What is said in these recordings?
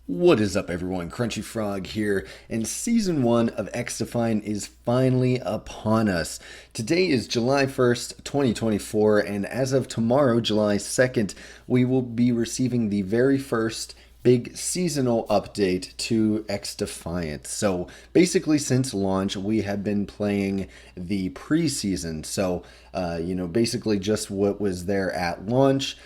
What is up, everyone? Crunchy Frog here, and Season 1 of XDefiant is finally upon us. Today is July 1st, 2024, and as of tomorrow, July 2nd, we will be receiving the very first big seasonal update to XDefiant. So basically, since launch, we have been playing the preseason. So, basically just what was there at launch.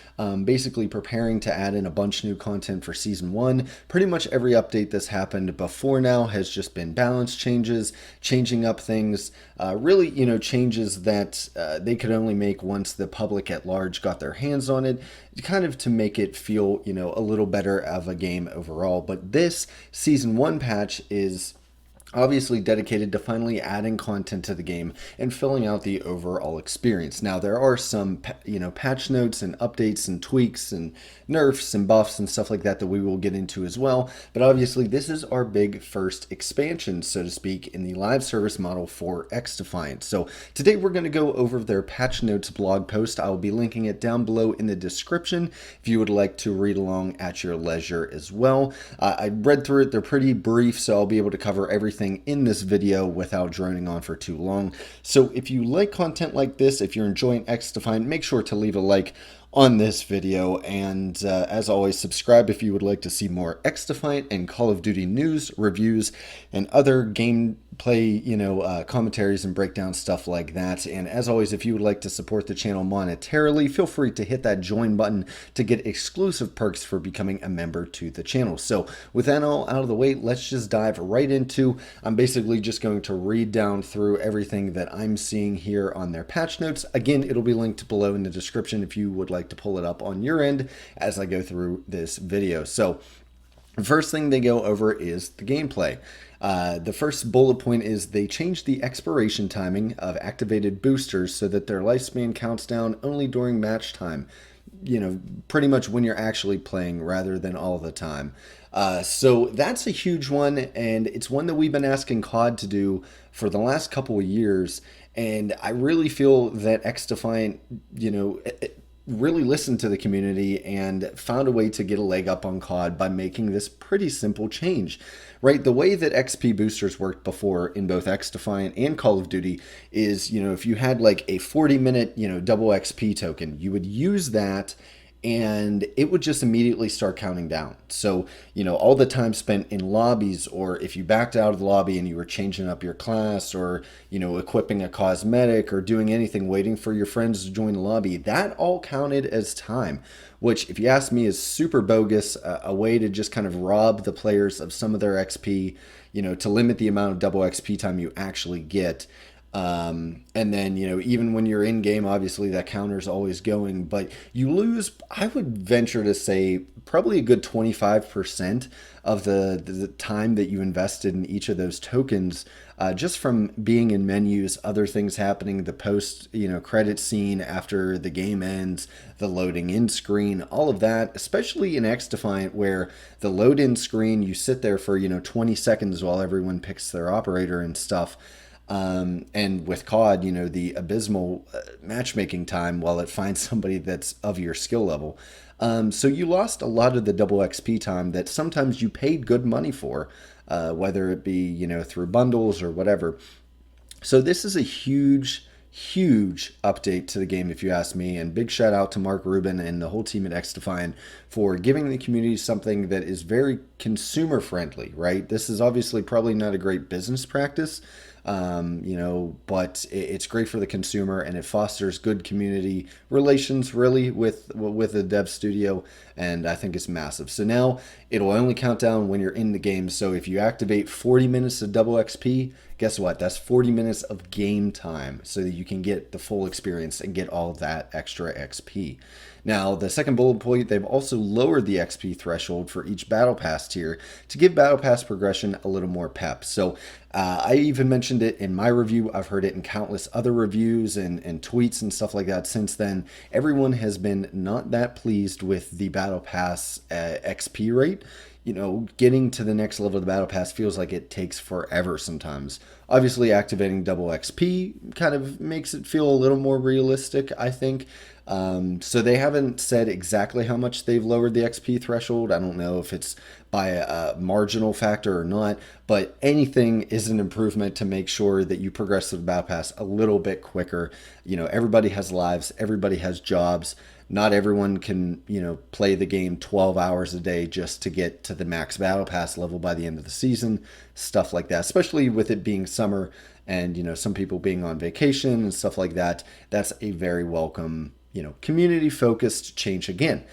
Basically preparing to add in a bunch of new content for season one. Pretty much every update that's happened before now has just been balance changes, changing up things, really, changes that they could only make once the public at large got their hands on it, kind of to make it feel, a little better of a game overall. But this season one patch is obviously dedicated to finally adding content to the game and filling out the overall experience. Now, there are some, patch notes and updates and tweaks and nerfs and buffs and stuff like that that we will get into as well. But obviously, this is our big first expansion, so to speak, in the live service model for XDefiant. So today we're going to go over their patch notes blog post. I will be linking it down below in the description if you would like to read along at your leisure as well. I read through it. They're pretty brief, so I'll be able to cover everything in this video without droning on for too long. So if you like content like this, if you're enjoying XDefiant, make sure to leave a like on this video, and as always, subscribe if you would like to see more XDefiant and Call of Duty news, reviews, and other gameplay, commentaries and breakdown stuff like that. And as always, if you would like to support the channel monetarily, feel free to hit that join button to get exclusive perks for becoming a member to the channel. So with that all out of the way, let's just dive right into, I'm basically just going to read down through everything that I'm seeing here on their patch notes. Again, it'll be linked below in the description if you would like to pull it up on your end as I go through this video. So the first thing they go over is the gameplay. The first bullet point is they changed the expiration timing of activated boosters so that their lifespan counts down only during match time. Pretty much when you're actually playing rather than all the time. So that's a huge one, and it's one that we've been asking COD to do for the last couple of years. And I really feel that XDefiant, really listened to the community and found a way to get a leg up on COD by making this pretty simple change, right? The way that XP boosters worked before in both XDefiant and Call of Duty is, if you had like a 40-minute, double XP token, you would use that and it would just immediately start counting down. So, all the time spent in lobbies, or if you backed out of the lobby and you were changing up your class, or, equipping a cosmetic or doing anything, waiting for your friends to join the lobby, that all counted as time, which, if you ask me, is super bogus, a way to just kind of rob the players of some of their XP, to limit the amount of double XP time you actually get. And then, even when you're in game, obviously that counter's always going, but you lose, I would venture to say, probably a good 25% of the time that you invested in each of those tokens, just from being in menus, other things happening, the post, credit scene after the game ends, the loading in screen, all of that, especially in XDefiant, where the load in screen, you sit there for, 20 seconds while everyone picks their operator and stuff. And with COD, the abysmal matchmaking time while it finds somebody that's of your skill level. So you lost a lot of the double XP time that sometimes you paid good money for, whether it be, through bundles or whatever. So this is a huge update to the game, if you ask me, and big shout out to Mark Rubin and the whole team at XDefiant for giving the community something that is very consumer friendly, right? This is obviously probably not a great business practice, but it's great for the consumer, and it fosters good community relations really with the dev studio, and I think it's massive. So now it'll only count down when you're in the game. So if you activate 40 minutes of double XP, guess what? That's 40 minutes of game time so that you can get the full experience and get all that extra XP. Now, the second bullet point, they've also lowered the XP threshold for each Battle Pass tier to give Battle Pass progression a little more pep. So I even mentioned it in my review. I've heard it in countless other reviews and tweets and stuff like that since then. Everyone has been not that pleased with the Battle Pass XP rate. Getting to the next level of the Battle Pass feels like it takes forever sometimes. Obviously, activating double XP kind of makes it feel a little more realistic, I think. So they haven't said exactly how much they've lowered the XP threshold. I don't know if it's by a marginal factor or not, but anything is an improvement to make sure that you progress through the Battle Pass a little bit quicker. Everybody has lives, everybody has jobs. Not everyone can, play the game 12 hours a day just to get to the max Battle Pass level by the end of the season, stuff like that, especially with it being summer and, some people being on vacation and stuff like that. That's a very welcome community focused change again.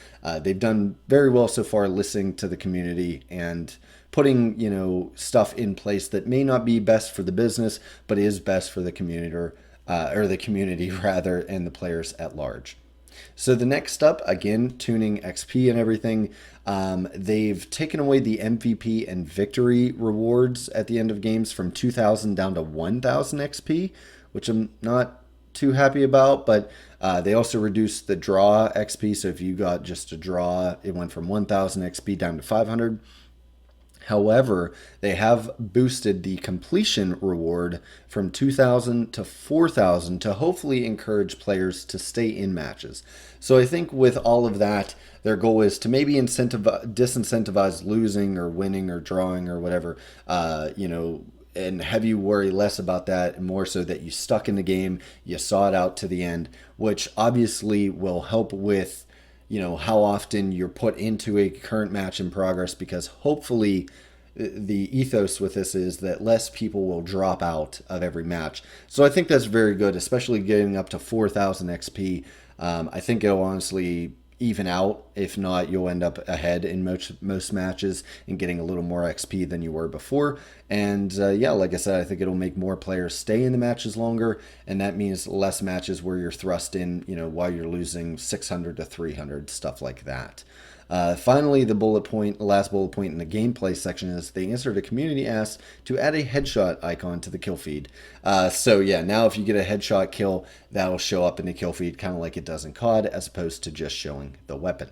They've done very well so far listening to the community and putting, stuff in place that may not be best for the business, but is best for the community or the community rather, and the players at large. So the next up, again, tuning XP and everything, they've taken away the MVP and victory rewards at the end of games from 2,000 down to 1,000 XP, which I'm not too happy about, but they also reduced the draw XP. So if you got just a draw, it went from 1,000 XP down to 500. However, they have boosted the completion reward from 2,000 to 4,000 to hopefully encourage players to stay in matches. So I think with all of that, their goal is to maybe disincentivize losing or winning or drawing or whatever, and have you worry less about that and more so that you stuck in the game, you saw it out to the end, which obviously will help with how often you're put into a current match in progress, because hopefully the ethos with this is that less people will drop out of every match. So I think that's very good, especially getting up to 4,000 XP. I think it'll honestly even out. If not, you'll end up ahead in most matches and getting a little more XP than you were before. And like I said, I think it'll make more players stay in the matches longer, and that means less matches where you're thrust in, while you're losing 600 to 300, stuff like that. Finally, the last bullet point in the gameplay section is they answered a community ask to add a headshot icon to the kill feed. Now if you get a headshot kill, that'll show up in the kill feed kind of like it does in COD, as opposed to just showing the weapon.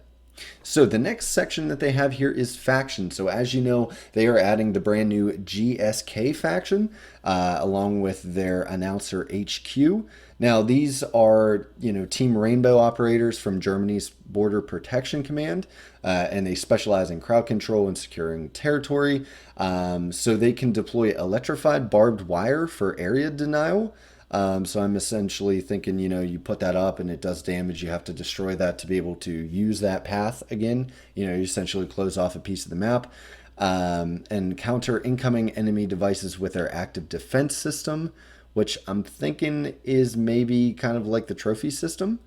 So the next section that they have here is faction. So as you know, they are adding the brand new GSK faction along with their announcer HQ. Now these are, Team Rainbow operators from Germany's Border Protection Command, and they specialize in crowd control and securing territory. So they can deploy electrified barbed wire for area denial. So I'm essentially thinking, you put that up and it does damage. You have to destroy that to be able to use that path again. You essentially close off a piece of the map. And counter incoming enemy devices with their active defense system, which I'm thinking is maybe kind of like the trophy system.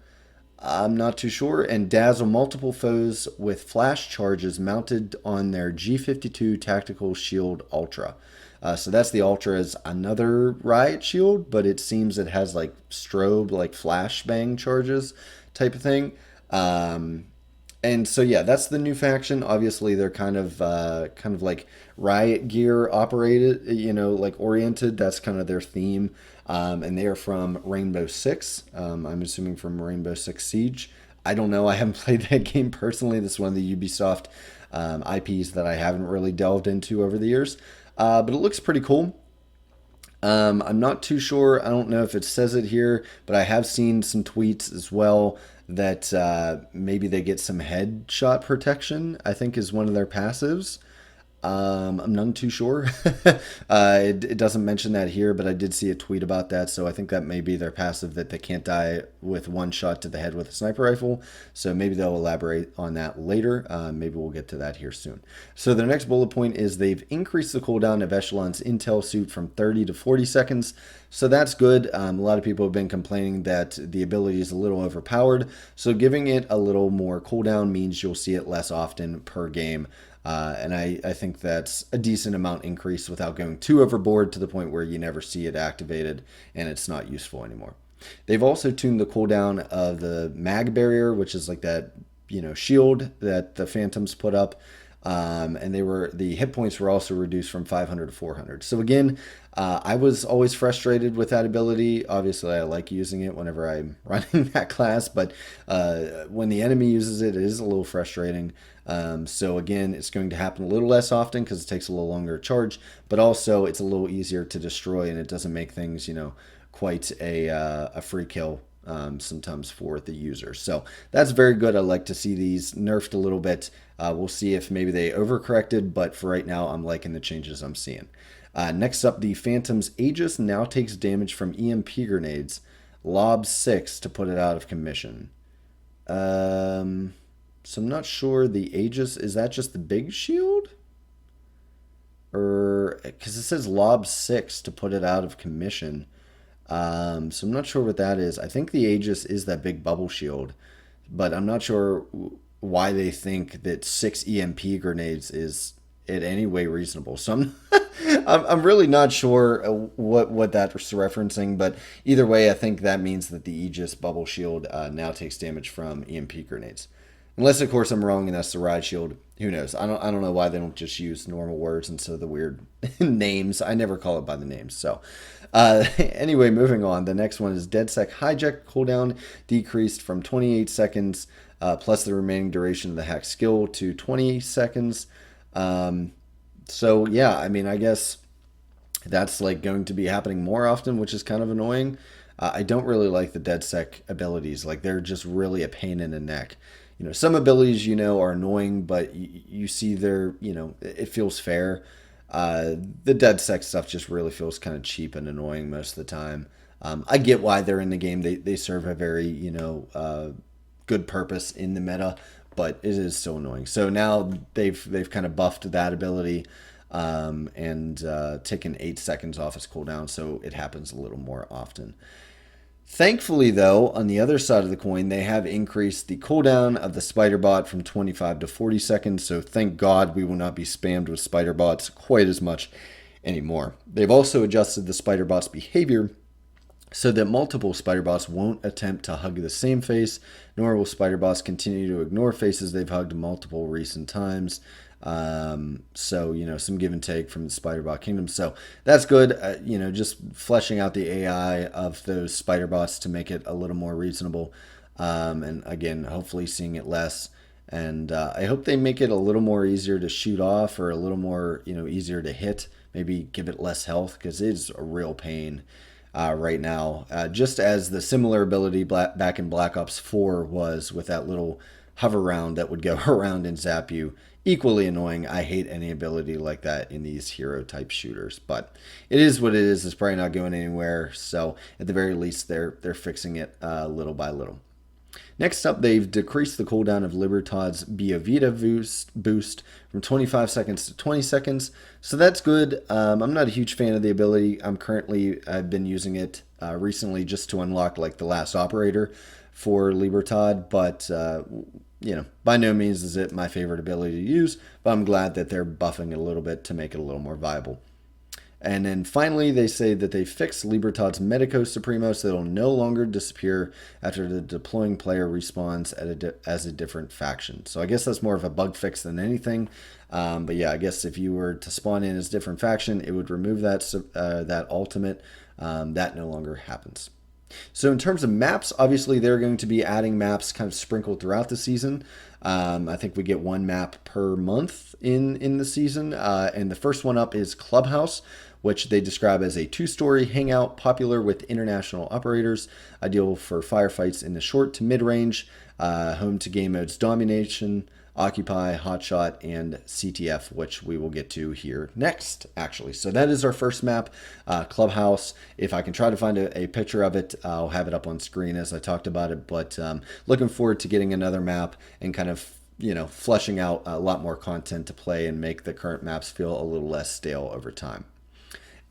I'm not too sure. And dazzle multiple foes with flash charges mounted on their G52 Tactical Shield Ultra. So that's the Ultra as another riot shield, but it seems it has like strobe, like flashbang charges type of thing. And so that's the new faction. Obviously, they're kind of like riot gear operated, like oriented. That's kind of their theme. And they are from Rainbow Six. I'm assuming from Rainbow Six Siege. I don't know. I haven't played that game personally. This is one of the Ubisoft IPs that I haven't really delved into over the years. But it looks pretty cool. I'm not too sure. I don't know if it says it here, but I have seen some tweets as well that maybe they get some headshot protection, I think is one of their passives. I'm not too sure. It doesn't mention that here, but I did see a tweet about that, so I think that may be their passive, that they can't die with one shot to the head with a sniper rifle. So maybe they'll elaborate on that later. Maybe we'll get to that here soon. So the next bullet point is they've increased the cooldown of Echelon's intel suit from 30 to 40 seconds. So that's good. A lot of people have been complaining that the ability is a little overpowered. So giving it a little more cooldown means you'll see it less often per game. And I think that's a decent amount increase without going too overboard to the point where you never see it activated and it's not useful anymore. They've also tuned the cooldown of the mag barrier, which is like that, shield that the Phantoms put up. and the hit points were also reduced from 500 to 400. So again, I was always frustrated with that ability. Obviously, I like using it whenever I'm running that class, but when the enemy uses it, it is a little frustrating. So again, it's going to happen a little less often because it takes a little longer to charge, but also it's a little easier to destroy, and it doesn't make things, quite a free kill sometimes for the user. So that's very good. I like to see these nerfed a little bit. We'll see if maybe they overcorrected, but for right now, I'm liking the changes I'm seeing. Next up, the Phantom's Aegis now takes damage from EMP grenades. Lob 6 to put it out of commission. So I'm not sure the Aegis, is that just the big shield? Or, because it says Lob 6 to put it out of commission. So I'm not sure what that is. I think the Aegis is that big bubble shield, but I'm not sure why they think that 6 EMP grenades is in any way reasonable. So I'm really not sure what that's referencing, but either way, I think that means that the Aegis bubble shield now takes damage from EMP grenades. Unless, of course, I'm wrong and that's the ride shield. Who knows? I don't know why they don't just use normal words instead of the weird names. I never call it by the names. So, anyway, moving on. The next one is DeadSec Hijack cooldown decreased from 28 seconds plus the remaining duration of the hack skill to 20 seconds. So, yeah, I mean, I guess that's like going to be happening more often, which is kind of annoying. I don't really like the DeadSec abilities. Like, they're just really a pain in the neck. Some abilities, are annoying, but you see it feels fair. The DeadSec stuff just really feels kind of cheap and annoying most of the time. I get why they're in the game. They serve a very, good purpose in the meta, but it is still annoying. So now they've kind of buffed that ability and taken 8 seconds off its cooldown, so it happens a little more often. Thankfully, though, on the other side of the coin, they have increased the cooldown of the spider bot from 25 to 40 seconds, so thank God we will not be spammed with spider bots quite as much anymore. They've also adjusted the spider bot's behavior so that multiple spider bots won't attempt to hug the same face, nor will spider bots continue to ignore faces they've hugged multiple recent times. So, some give and take from the Spider-Bot Kingdom. So that's good. Just fleshing out the AI of those spider bots to make it a little more reasonable. And again, hopefully seeing it less. And I hope they make it a little more easier to shoot off or a little more, easier to hit. Maybe give it less health because it is a real pain right now. Just as the similar ability back in Black Ops 4 was with that little hover round that would go around and zap you. Equally annoying. I hate any ability like that in these hero type shooters, but it is what it is. It's probably not going anywhere. So at the very least, they're fixing it little by little. Next up, they've decreased the cooldown of Libertad's Biovita boost from 25 seconds to 20 seconds. So that's good. I'm not a huge fan of the ability. I've been using it recently just to unlock like the last operator for Libertad, but by no means is it my favorite ability to use, but I'm glad that they're buffing it a little bit to make it a little more viable. And then finally, they say that they fixed Libertad's Medico Supremo so it'll no longer disappear after the deploying player respawns as a different faction. So I guess that's more of a bug fix than anything. But yeah, I guess if you were to spawn in as a different faction, it would remove that ultimate. That no longer happens. So in terms of maps, obviously they're going to be adding maps kind of sprinkled throughout the season. I think we get one map per month in the season. And the first one up is Clubhouse, which they describe as a 2-story hangout popular with international operators, ideal for firefights in the short to mid-range, home to game modes Domination, Occupy, Hotshot, and CTF, which we will get to here next, actually. So that is our first map, Clubhouse. If I can try to find a picture of it, I'll have it up on screen as I talked about it. But looking forward to getting another map and kind of, fleshing out a lot more content to play and make the current maps feel a little less stale over time.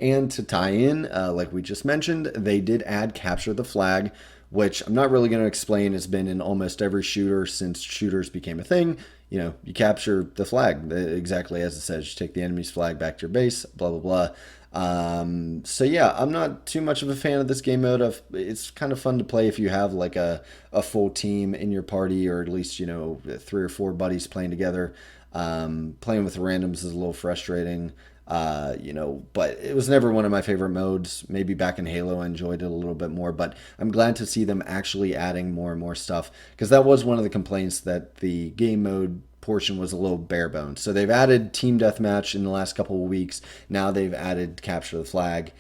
And to tie in, like we just mentioned, they did add Capture the Flag, which I'm not really going to explain. It's been in almost every shooter since shooters became a thing. You capture the flag exactly as it says. You take the enemy's flag back to your base, blah, blah, blah. So yeah, I'm not too much of a fan of this game mode. It's kind of fun to play if you have like a full team in your party, or at least, 3 or 4 buddies playing together. Playing with randoms is a little frustrating, but it was never one of my favorite modes. Maybe back in Halo, I enjoyed it a little bit more, but I'm glad to see them actually adding more and more stuff because that was one of the complaints that the game mode portion was a little bare bones. So they've added team deathmatch in the last couple of weeks. Now they've added capture the flag.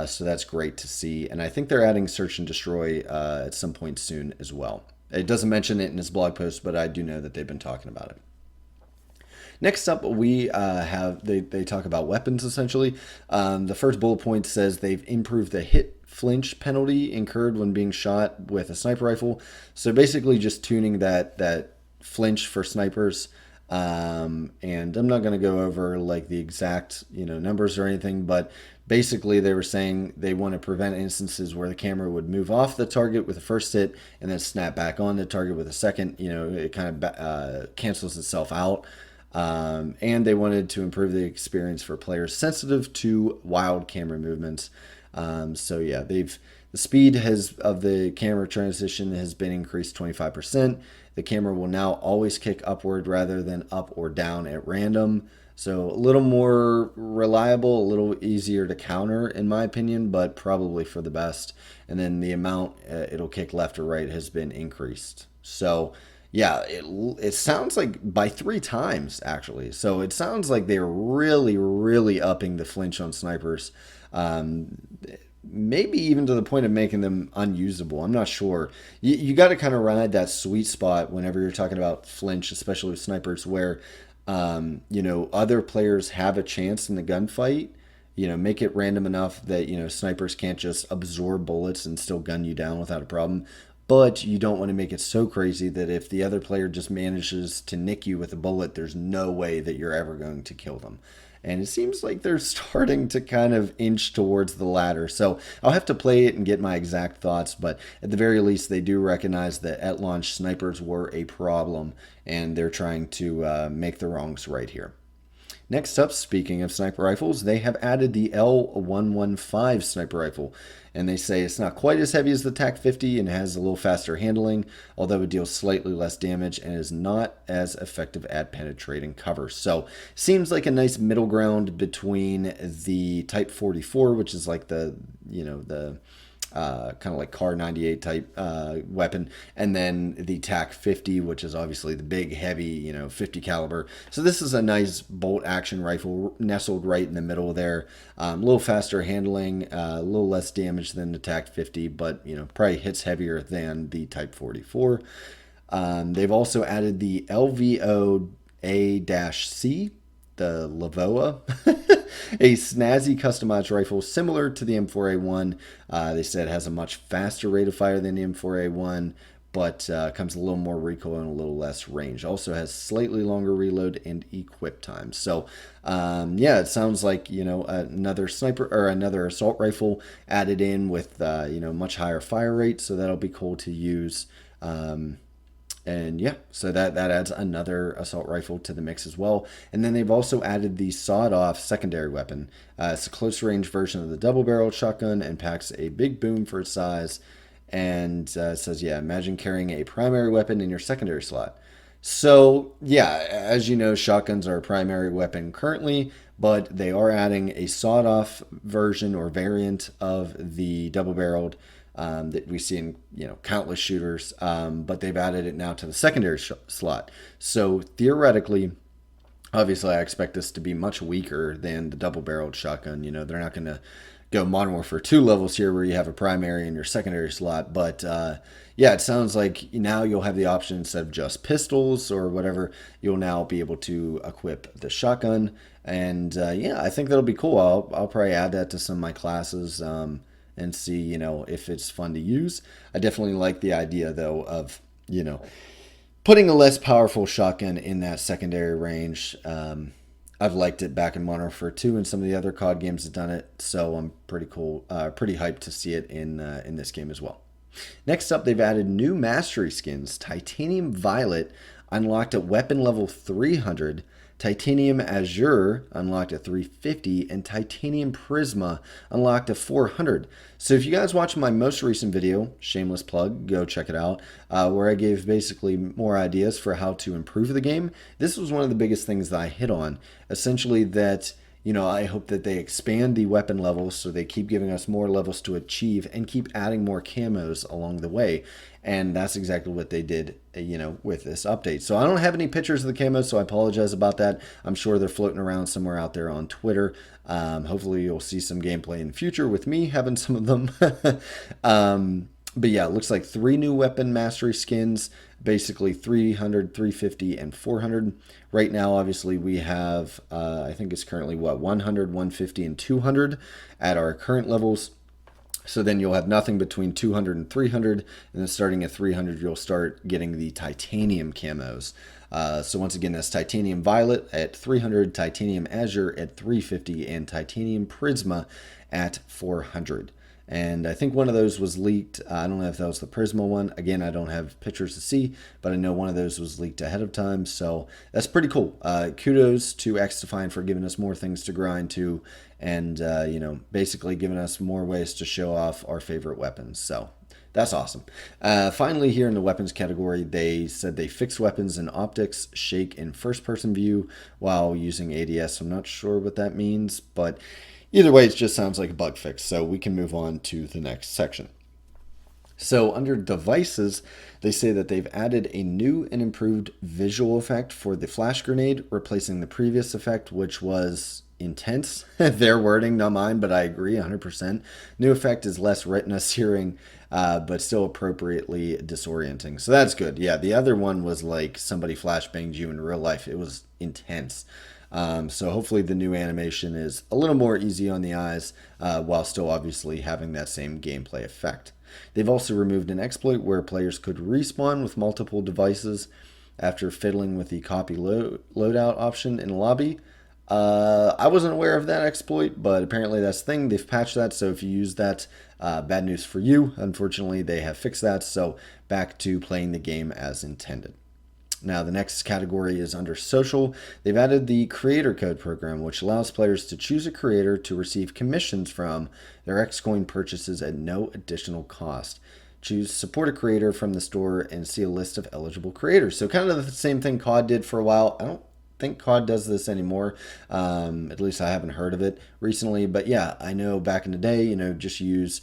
So that's great to see. And I think they're adding search and destroy at some point soon as well. It doesn't mention it in his blog post, but I do know that they've been talking about it. Next up, we have they talk about weapons essentially. The first bullet point says they've improved the hit flinch penalty incurred when being shot with a sniper rifle. So basically, just tuning that flinch for snipers. And I'm not going to go over like the exact numbers or anything, but basically they were saying they want to prevent instances where the camera would move off the target with the first hit and then snap back on the target with a second. It kind of cancels itself out. And they wanted to improve the experience for players sensitive to wild camera movements. So yeah, the speed of the camera transition has been increased 25%. The camera will now always kick upward rather than up or down at random. So a little more reliable, a little easier to counter in my opinion, but probably for the best. And then the amount it'll kick left or right has been increased. So yeah, it sounds like by 3 times actually. So it sounds like they're really, really upping the flinch on snipers. Um, Maybe even to the point of making them unusable. I'm not sure. You got to kind of ride that sweet spot whenever you're talking about flinch, especially with snipers, where other players have a chance in the gunfight. Make it random enough that snipers can't just absorb bullets and still gun you down without a problem. But you don't want to make it so crazy that if the other player just manages to nick you with a bullet, there's no way that you're ever going to kill them. And it seems like they're starting to kind of inch towards the latter. So I'll have to play it and get my exact thoughts. But at the very least, they do recognize that at launch, snipers were a problem. And they're trying to make the wrongs right here. Next up, speaking of sniper rifles, they have added the L115 sniper rifle. And they say it's not quite as heavy as the TAC-50 and has a little faster handling, although it deals slightly less damage and is not as effective at penetrating cover. So seems like a nice middle ground between the Type 44, which is like the kind of like Car 98 type weapon, and then the TAC-50, which is obviously the big, heavy, 50 caliber. So this is a nice bolt action rifle nestled right in the middle there. A little faster handling, a little less damage than the TAC-50, but probably hits heavier than the Type 44. They've also added the LVO A-C, the Lavoa, a snazzy customized rifle similar to the M4A1. They said it has a much faster rate of fire than the M4A1, but comes a little more recoil and a little less range. Also has slightly longer reload and equip time. So it sounds like another sniper or another assault rifle added in with much higher fire rate. So that'll be cool to use. And yeah, so that adds another assault rifle to the mix as well. And then they've also added the sawed-off secondary weapon. It's a close-range version of the double-barreled shotgun and packs a big boom for its size. And it says, imagine carrying a primary weapon in your secondary slot. So yeah, as you know, shotguns are a primary weapon currently, but they are adding a sawed-off version or variant of the double-barreled that we see in countless shooters, but they've added it now to the secondary slot. So theoretically, obviously, I expect this to be much weaker than the double-barreled shotgun. They're not going to go Modern Warfare 2 levels here where you have a primary in your secondary slot, but it sounds like now you'll have the option instead of just pistols or whatever, you'll now be able to equip the shotgun, and I think that'll be cool. I'll probably add that to some of my classes. And see, if it's fun to use. I definitely like the idea, though, of, putting a less powerful shotgun in that secondary range. I've liked it back in Modern Warfare 2 and some of the other COD games have done it, so I'm pretty hyped to see it in this game as well. Next up, they've added new mastery skins. Titanium Violet unlocked at weapon level 300 Titanium Azure unlocked at 350, and Titanium Prisma unlocked at 400. So if you guys watch my most recent video, shameless plug, go check it out, where I gave basically more ideas for how to improve the game, this was one of the biggest things that I hit on. Essentially that, I hope that they expand the weapon levels so they keep giving us more levels to achieve and keep adding more camos along the way. And that's exactly what they did, with this update. So I don't have any pictures of the camos, so I apologize about that. I'm sure they're floating around somewhere out there on Twitter. Hopefully you'll see some gameplay in the future with me having some of them. But yeah, it looks like 3 new weapon mastery skins, basically 300, 350, and 400. Right now, obviously, we have, I think it's currently, 100, 150, and 200 at our current levels. So then you'll have nothing between 200 and 300, and then starting at 300, you'll start getting the titanium camos. So once again, that's Titanium Violet at 300, Titanium Azure at 350, and Titanium Prisma at 400. And I think one of those was leaked. I don't know if that was the Prisma one. Again, I don't have pictures to see, but I know one of those was leaked ahead of time. So that's pretty cool. Kudos to XDefiant for giving us more things to grind to, and basically giving us more ways to show off our favorite weapons. So that's awesome. Finally, here in the weapons category, they said they fixed weapons and optics shake in first-person view while using ADS. I'm not sure what that means, but either way, it just sounds like a bug fix, so we can move on to the next section. So under devices, they say that they've added a new and improved visual effect for the flash grenade, replacing the previous effect, which was intense. Their wording, not mine, but I agree 100%. New effect is less retina searing, but still appropriately disorienting. So that's good. Yeah, the other one was like somebody flashbanged you in real life. It was intense. So hopefully the new animation is a little more easy on the eyes, while still obviously having that same gameplay effect. They've also removed an exploit where players could respawn with multiple devices after fiddling with the copy loadout option in the lobby. I wasn't aware of that exploit, but apparently that's the thing. They've patched that, so if you use that, bad news for you. Unfortunately, they have fixed that, so back to playing the game as intended. Now, the next category is under social. They've added the creator code program, which allows players to choose a creator to receive commissions from their Xcoin purchases at no additional cost. Choose support a creator from the store and see a list of eligible creators. So kind of the same thing COD did for a while. I don't think COD does this anymore. At least I haven't heard of it recently. But yeah, I know back in the day, just use,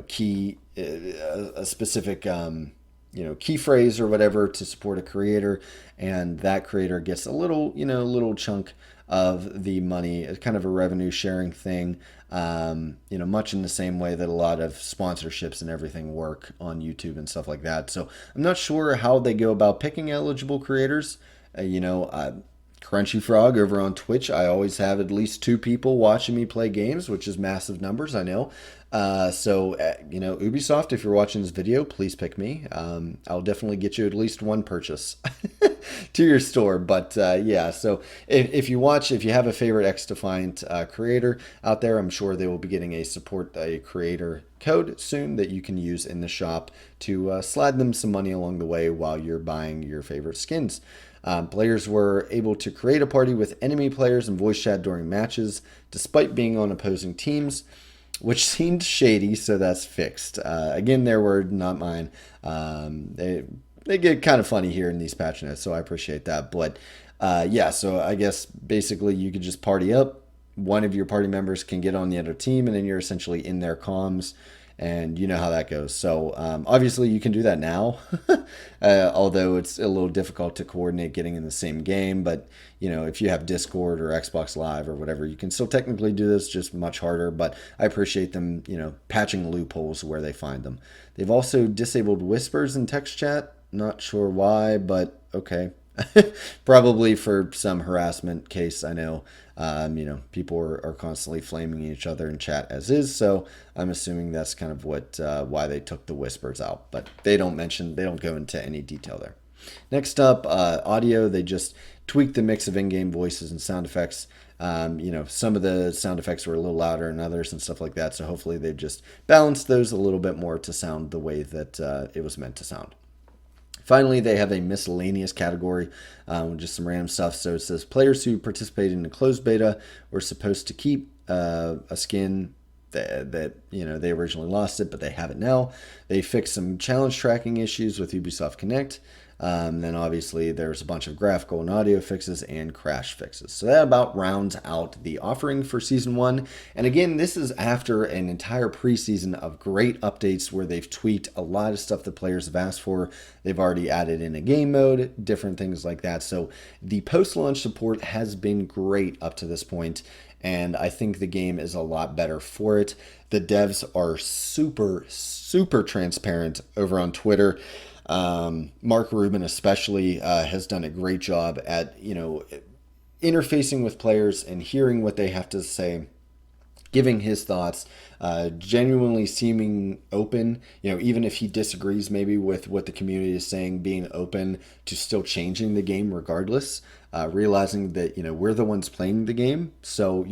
key, a specific, key phrase or whatever to support a creator, and that creator gets a little chunk of the money. It's kind of a revenue sharing thing, much in the same way that a lot of sponsorships and everything work on YouTube and stuff like that. So I'm not sure how they go about picking eligible creators. Crunchy Frog over on Twitch, I always have at least 2 people watching me play games, which is massive numbers, I know. Ubisoft, if you're watching this video, please pick me. I'll definitely get you at least 1 purchase to your store. But so if you have a favorite XDefiant creator out there, I'm sure they will be getting a creator code soon that you can use in the shop to slide them some money along the way while you're buying your favorite skins. Players were able to create a party with enemy players and voice chat during matches, despite being on opposing teams, which seemed shady, so that's fixed. Again, their word, not mine. They get kind of funny here in these patch notes, so I appreciate that. But so I guess basically you could just party up. One of your party members can get on the other team, and then you're essentially in their comms. And you know how that goes. So obviously you can do that now, although it's a little difficult to coordinate getting in the same game. But, if you have Discord or Xbox Live or whatever, you can still technically do this, just much harder. But I appreciate them, patching loopholes where they find them. They've also disabled whispers in text chat. Not sure why, but okay. Probably for some harassment case, I know. People are constantly flaming each other in chat as is, so I'm assuming that's kind of why they took the whispers out. But they don't go into any detail there. Next up, audio. They just tweaked the mix of in-game voices and sound effects. Some of the sound effects were a little louder than others and stuff like that, so hopefully they've just balanced those a little bit more to sound the way that it was meant to sound. Finally, they have a miscellaneous category, just some random stuff. So it says players who participated in the closed beta were supposed to keep a skin that they originally lost it, but they have it now. They fixed some challenge tracking issues with Ubisoft Connect. Then obviously there's a bunch of graphical and audio fixes and crash fixes. So that about rounds out the offering for Season 1. And again, this is after an entire preseason of great updates where they've tweaked a lot of stuff that players have asked for. They've already added in a game mode, different things like that. So the post-launch support has been great up to this point, and I think the game is a lot better for it. The devs are super, super transparent over on Twitter. Mark Rubin especially has done a great job at, interfacing with players and hearing what they have to say, giving his thoughts, genuinely seeming open, even if he disagrees maybe with what the community is saying, being open to still changing the game regardless, realizing that, we're the ones playing the game. So,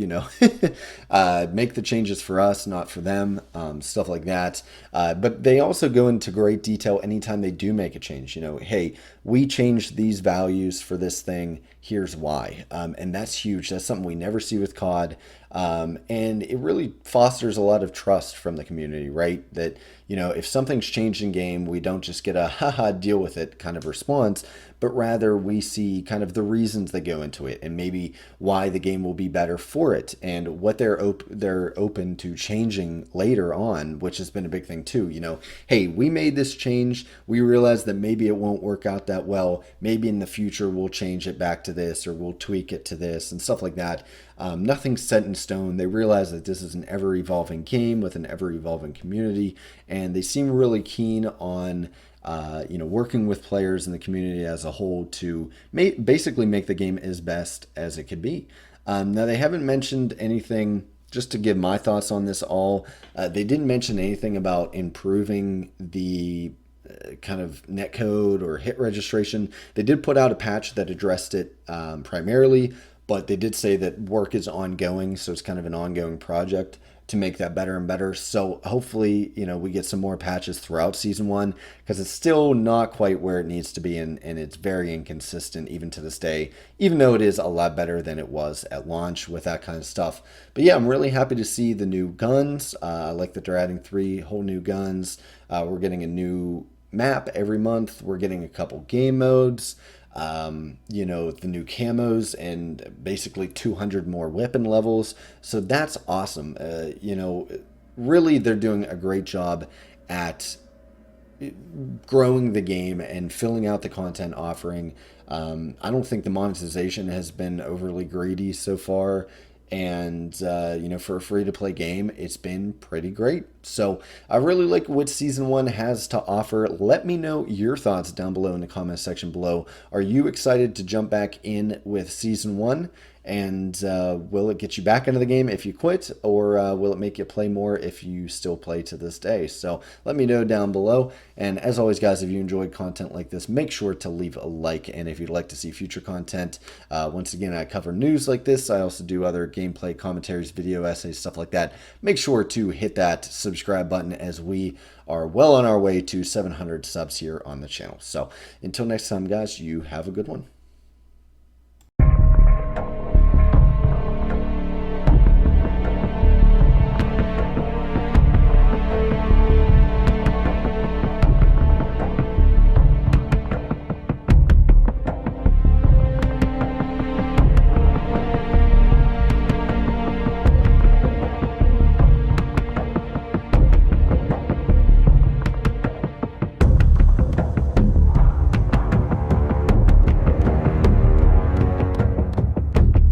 make the changes for us, not for them, stuff like that. But they also go into great detail anytime they do make a change. Hey, we changed these values for this thing. Here's why. And that's huge. That's something we never see with COD. And it really fosters a lot of trust from the community, right? That, if something's changed in game, we don't just get a haha, deal with it kind of response, but rather we see kind of the reasons that go into it and maybe why the game will be better for it and what they're open to changing later on, which has been a big thing too. Hey, we made this change. We realized that maybe it won't work out that well. Maybe in the future we'll change it back to this or we'll tweak it to this and stuff like that. Nothing's set in stone. They realize that this is an ever-evolving game with an ever-evolving community, and they seem really keen on working with players in the community as a whole to basically make the game as best as it could be. Now, they haven't mentioned anything, just to give my thoughts on this all, they didn't mention anything about improving the kind of netcode or hit registration. They did put out a patch that addressed it primarily, but they did say that work is ongoing, so it's kind of an ongoing project to make that better and better. So hopefully, we get some more patches throughout Season 1, because it's still not quite where it needs to be, and it's very inconsistent even to this day, even though it is a lot better than it was at launch with that kind of stuff. But yeah, I'm really happy to see the new guns. I like that they're adding 3 whole new guns. We're getting a new map every month. We're getting a couple game modes. The new camos and basically 200 more weapon levels. So that's awesome. Really they're doing a great job at growing the game and filling out the content offering. I don't think the monetization has been overly greedy so far. And, for a free-to-play game, it's been pretty great. So I really like what Season 1 has to offer. Let me know your thoughts down below in the comment section below. Are you excited to jump back in with Season 1? And will it get you back into the game if you quit, or will it make you play more if you still play to this day? So let me know down below. And as always, guys, if you enjoyed content like this, make sure to leave a like. And if you'd like to see future content, once again, I cover news like this. I also do other gameplay commentaries, video essays, stuff like that. Make sure to hit that subscribe button, as we are well on our way to 700 subs here on the channel. So until next time, guys, you have a good one.